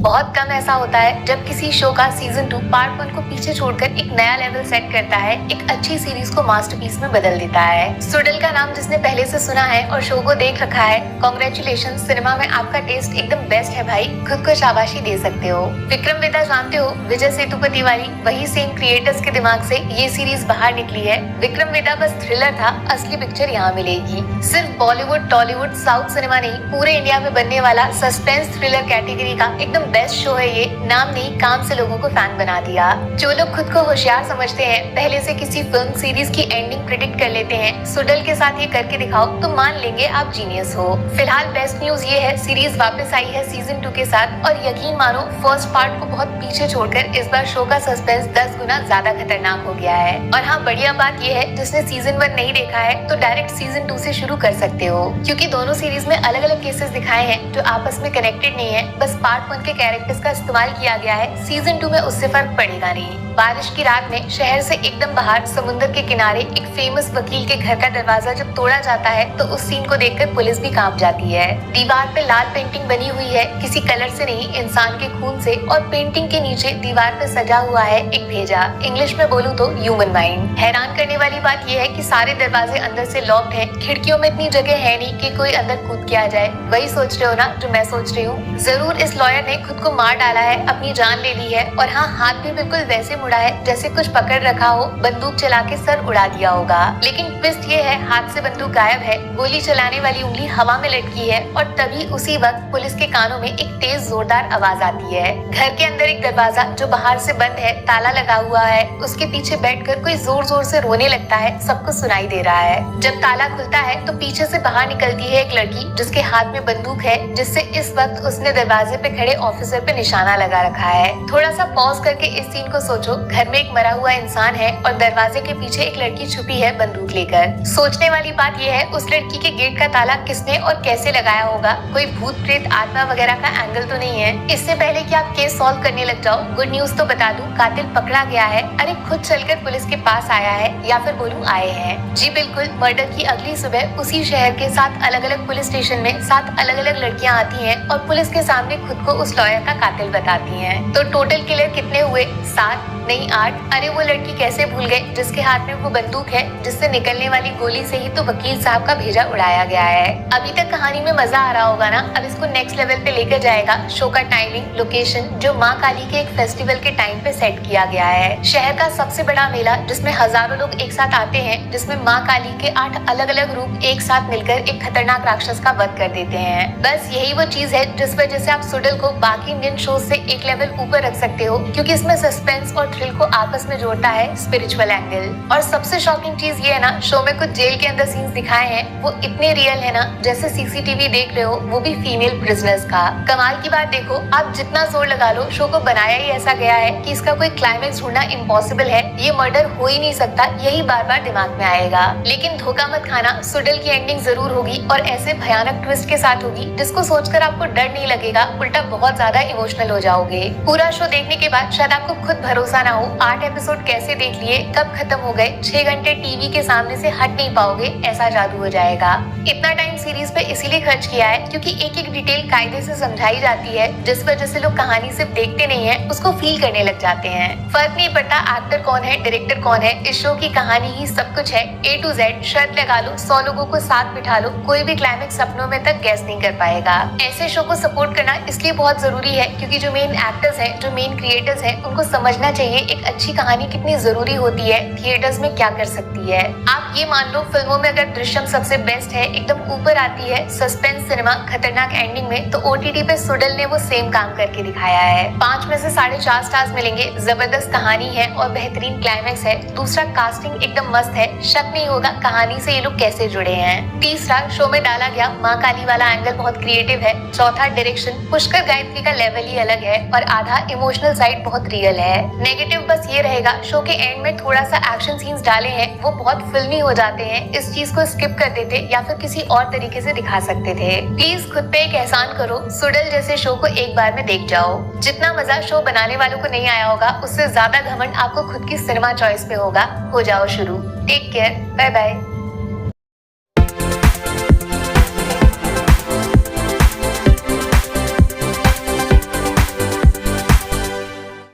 बहुत कम ऐसा होता है जब किसी शो का सीजन 2 पार्ट 1 को पीछे छोड़कर एक नया लेवल सेट करता है, एक अच्छी सीरीज को मास्टरपीस में बदल देता है। सुडल का नाम जिसने पहले से सुना है और शो को देख रखा है, कांग्रेचुलेशन, सिनेमा में आपका टेस्ट एकदम बेस्ट है भाई, खुद को शाबाशी दे सकते हो। विक्रम वेदा जानते हो, विजय सेतुपति वाली वही सेम क्रिएटर्स के दिमाग से ये सीरीज बाहर निकली है। विक्रम वेदा बस थ्रिलर था, असली पिक्चर यहाँ मिलेगी। सिर्फ बॉलीवुड, टॉलीवुड, साउथ सिनेमा नहीं, पूरे इंडिया में बनने वाला सस्पेंस थ्रिलर कैटेगरी का एकदम बेस्ट शो है ये। नाम नहीं, काम से लोगों को फैन बना दिया। जो लोग खुद को होशियार समझते हैं, पहले से किसी फिल्म सीरीज की एंडिंग प्रिडिक्ट कर लेते हैं, सुडल के साथ ये करके दिखाओ तो मान लेंगे आप जीनियस हो। फिलहाल बेस्ट न्यूज ये है, सीरीज वापस आई है सीजन 2 के साथ, और यकीन मानो फर्स्ट पार्ट को बहुत पीछे छोड़कर इस बार शो का सस्पेंस 10 गुना ज्यादा खतरनाक हो गया है। और हाँ, बढ़िया बात ये है, जिसने सीजन 1 नहीं देखा है तो डायरेक्ट सीजन 2 से शुरू कर सकते हो, क्योंकि दोनों सीरीज में अलग अलग केसेस दिखाए हैं जो आपस में कनेक्टेड नहीं है। बस पार्ट 1 के कैरेक्टर्स का इस्तेमाल किया गया है, सीजन 2 में उससे फर्क पड़ेगा नहीं। बारिश की रात में शहर से एकदम बाहर समुद्र के किनारे एक फेमस वकील के घर का दरवाजा जब तोड़ा जाता है तो उस सीन को देखकर पुलिस भी कांप जाती है। दीवार पे लाल पेंटिंग बनी हुई है, किसी कलर से नहीं, इंसान के खून से, और पेंटिंग के नीचे दीवार पे सजा हुआ है एक भेजा, इंग्लिश में बोलूं तो ह्यूमन माइंड। हैरान करने वाली बात यह है कि सारे दरवाजे अंदर से लॉक्ड हैं, खिड़कियों में इतनी जगह है नहीं कि कोई अंदर कूद के आ जाए। वही सोच रहे हो ना जो मैं सोच रही हूँ? जरूर इस लॉयर ने खुद को मार डाला है, अपनी जान ले ली है, और हाँ, हाथ भी बिल्कुल वैसे मुड़ा है जैसे कुछ पकड़ रखा हो, बंदूक चला के सर उड़ा दिया होगा। लेकिन ट्विस्ट ये है, हाथ से बंदूक गायब है, गोली चलाने वाली उंगली हवा में लटकी है, और तभी उसी वक्त पुलिस के कानों में एक तेज जोरदार आवाज आती है। घर के अंदर एक दरवाजा जो बाहर से बंद है, ताला लगा हुआ है, उसके पीछे बैठकर कोई जोर जोर से रोने लगता है, सबको सुनाई दे रहा है। जब ताला खुलता है तो पीछे से बाहर निकलती है एक लड़की जिसके हाथ में बंदूक है, जिससे इस वक्त उसने दरवाजे पे खड़े ऑफिसर पे निशाना लगा रखा है। थोड़ा सा पॉज करके इस सीन को सोचो, घर में एक मरा हुआ इंसान है और दरवाजे के पीछे एक लड़की छुपी है बंदूक लेकर। सोचने वाली बात यह है, उस लड़की के गेट का ताला किसने और कैसे लगाया होगा? कोई भूत प्रेत आत्मा वगैरह का एंगल तो नहीं है? इससे पहले कि आप केस सॉल्व करने लग जाओ, गुड न्यूज तो बता दूं, कातिल पकड़ा गया है। अरे खुद चलकर पुलिस के पास आया है, या फिर बोलूं आए हैं। जी बिल्कुल, मर्डर की अगली सुबह उसी शहर के 7 अलग अलग पुलिस स्टेशन में 7 अलग अलग लड़कियां आती हैं और पुलिस के सामने खुद को उस लॉयर का कातिल बताती हैं। तो टोटल किलर कितने हुए? 7 नहीं 8। अरे वो लड़की कैसे भूल गए जिसके हाथ में वो बंदूक है, जिससे निकलने वाली गोली से ही तो वकील साहब का भेजा उड़ाया गया है। अभी तक कहानी में मजा आ रहा होगा ना? अब इसको नेक्स्ट लेवल पे लेकर जाएगा शो का टाइमिंग, लोकेशन, जो माँ काली के एक फेस्टिवल के टाइम पे सेट किया गया है। शहर का सबसे बड़ा मेला जिसमें हजारों लोग एक साथ आते हैं, जिसमें माँ काली के 8 अलग अलग रूप एक साथ मिलकर एक खतरनाक राक्षस का वध कर देते हैं। बस यही वो चीज है जिस वजह से आप सुडल को बाकी इंडियन शो से एक लेवल ऊपर रख सकते हो, क्योंकि इसमें सस्पेंस और थ्रिल को आपस में जोड़ता है स्पिरिचुअल एंगल। और सबसे शॉकिंग चीज ये है ना, शो में कुछ जेल के अंदर सीन्स दिखाए हैं, वो इतने रियल है ना, जैसे सीसीटीवी देख रहे हो, वो भी फीमेल प्रिजनर्स का। कमाल की बात देखो, आप जितना जोर लगा लो, शो को बनाया ही ऐसा गया है कि इसका कोई क्लाइमेक्स ढूंढना इम्पॉसिबल है। ये मर्डर हो ही नहीं सकता, यही बार बार दिमाग में आएगा। लेकिन धोखा मत खाना, सुडल की एंडिंग जरूर होगी, और ऐसे भयानक ट्विस्ट के साथ होगी जिसको सोचकर आपको डर नहीं लगेगा, उल्टा बहुत ज्यादा इमोशनल हो जाओगे। पूरा शो देखने के बाद शायद आपको खुद भरोसा ना हो, 8 एपिसोड कैसे देख लिए, कब खत्म हो गए, 6 घंटे टीवी के सामने से हट नहीं पाओगे, ऐसा जादू हो जाएगा। इतना टाइम सीरीज पे इसीलिए खर्च किया है क्योंकि एक एक डिटेल कायदे से समझाई जाती है, जिस वजह से लोग कहानी सिर्फ देखते नहीं है, उसको फील करने लग जाते हैं। फर्क नहीं पड़ता एक्टर कौन है, डायरेक्टर कौन है, इस शो की कहानी ही सब कुछ है, A to Z। शर्त लगा लो, 100 लोगों को साथ बिठा लो, कोई भी क्लाइमेक्स सपनों में तक गैस नहीं कर पाएगा। ऐसे शो को सपोर्ट करना इसलिए बहुत जरूरी है क्योंकि जो मेन एक्टर्स हैं, जो मेन क्रिएटर्स हैं, उनको समझना चाहिए एक अच्छी कहानी कितनी जरूरी होती है, थिएटर्स में क्या कर सकती है। आप ये मान लो, फिल्मों में अगर दृश्यम सबसे बेस्ट है, एकदम ऊपर आती है सस्पेंस सिनेमा खतरनाक एंडिंग में, तो OTT पे सुडल ने वो सेम काम करके दिखाया है। 5 में से 4.5 स्टार्स मिलेंगे। जबरदस्त कहानी है और बेहतरीन क्लाइमेक्स है। दूसरा, कास्टिंग एकदम मस्त है, शक नहीं होगा कहानी से ये लोग कैसे जुड़े हैं। तीसरा, शो में डाला गया माँ काली वाला एंगल बहुत क्रिएटिव है। चौथा, डायरेक्शन पुष्कर गायत्री का लेवल ही अलग है, और आधा इमोशनल साइड बहुत रियल है। नेगेटिव बस ये रहेगा, शो के एंड में थोड़ा सा एक्शन सीन्स डाले हैं, वो बहुत फिल्मी हो जाते हैं, इस चीज को स्किप कर देते या फिर किसी और तरीके से दिखा सकते थे। प्लीज खुद पे एक एहसान करो, सुडल जैसे शो को एक बार में देख जाओ। जितना मजा शो बनाने वालों को नहीं आया होगा, उससे ज्यादा घमंड आपको खुद की सिनेमा चॉइस पे होगा। हो जाओ शुरू। Take care, bye bye.